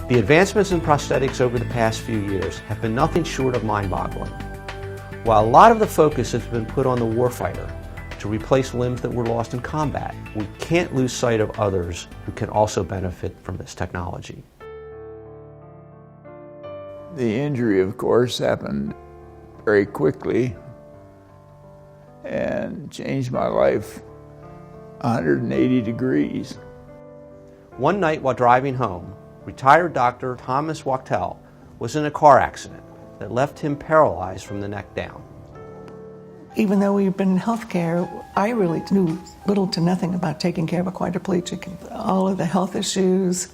The advancements in prosthetics over the past few years have been nothing short of mind-boggling. While a lot of the focus has been put on the warfighter to replace limbs that were lost in combat, we can't lose sight of others who can also benefit from this technology. The injury, of course, happened very quickly and changed my life 180 degrees. One night while driving home, retired Dr. Thomas Wachtel was in a car accident that left him paralyzed from the neck down. Even though we've been in healthcare, I really knew little to nothing about taking care of a quadriplegic. All of the health issues,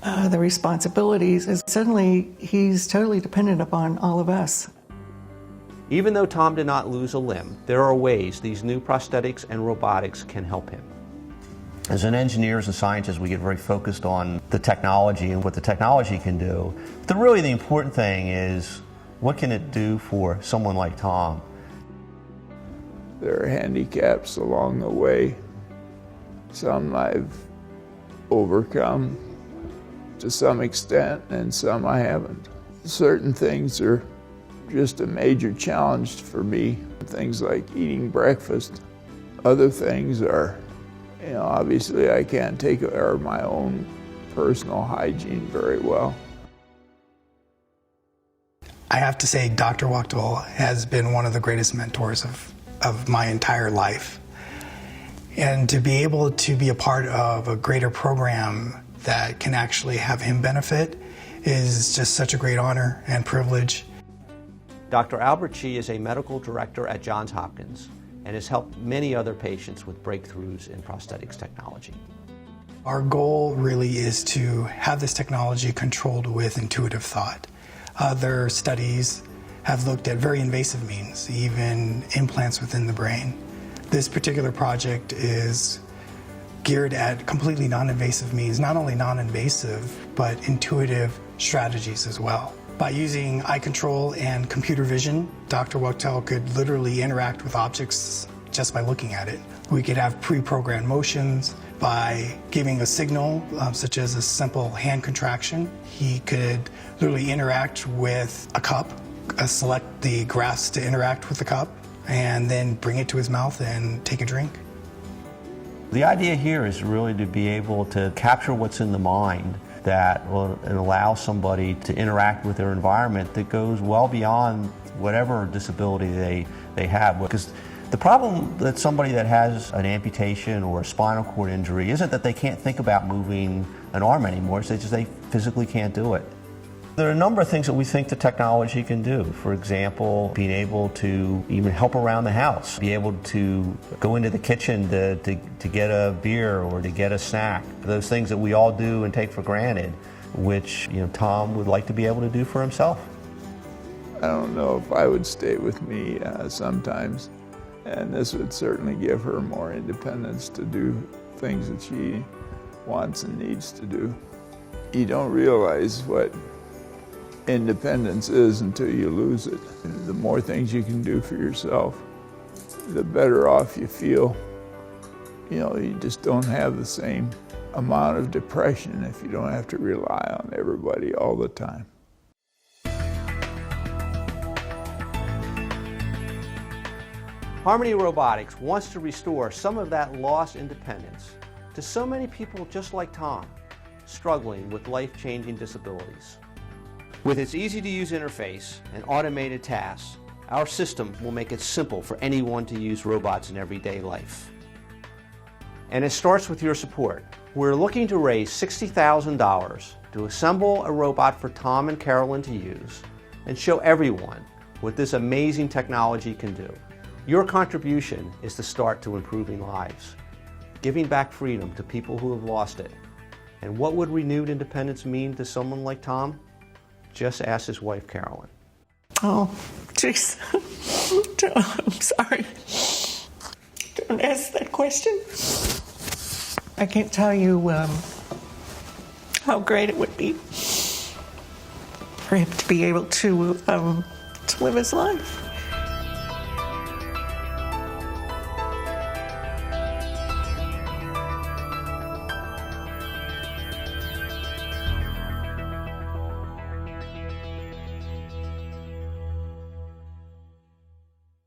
the responsibilities, is suddenly he's totally dependent upon all of us. Even though Tom did not lose a limb, there are ways these new prosthetics and robotics can help him. As an engineers and scientists, we get very focused on the technology and what the technology can do. But really the important thing is, what can it do for someone like Tom? There are handicaps along the way. Some I've overcome to some extent, and some I haven't. Certain things are just a major challenge for me. Things like eating breakfast. Other things are, obviously I can't take care of my own personal hygiene very well. I have to say Dr. Wachtel has been one of the greatest mentors of my entire life. And to be able to be a part of a greater program that can actually have him benefit is just such a great honor and privilege. Dr. Albert Chi is a medical director at Johns Hopkins and has helped many other patients with breakthroughs in prosthetics technology. Our goal really is to have this technology controlled with intuitive thought. Other studies have looked at very invasive means, even implants within the brain. This particular project is geared at completely non-invasive means, not only non-invasive, but intuitive strategies as well. By using eye control and computer vision, Dr. Wachtel could literally interact with objects just by looking at it. We could have pre-programmed motions. By giving a signal, such as a simple hand contraction, he could literally interact with a cup, select the grass to interact with the cup, and then bring it to his mouth and take a drink. The idea here is really to be able to capture what's in the mind that will allow somebody to interact with their environment that goes well beyond whatever disability they have. Because the problem that somebody that has an amputation or a spinal cord injury isn't that they can't think about moving an arm anymore, it's just they physically can't do it. There are a number of things that we think the technology can do. For example, being able to even help around the house, be able to go into the kitchen to get a beer or to get a snack. Those things that we all do and take for granted, which Tom would like to be able to do for himself. I don't know if I would stay with me sometimes, and this would certainly give her more independence to do things that she wants and needs to do. You don't realize what independence is until you lose it. The more things you can do for yourself, the better off you feel. You just don't have the same amount of depression if you don't have to rely on everybody all the time. Harmony Robotics wants to restore some of that lost independence to so many people just like Tom, struggling with life-changing disabilities. With its easy-to-use interface and automated tasks, our system will make it simple for anyone to use robots in everyday life. And it starts with your support. We're looking to raise $60,000 to assemble a robot for Tom and Carolyn to use and show everyone what this amazing technology can do. Your contribution is the start to improving lives, giving back freedom to people who have lost it. And what would renewed independence mean to someone like Tom? Just ask his wife, Carolyn. Oh, jeez. I'm sorry. Don't ask that question. I can't tell you how great it would be for him to be able to live his life.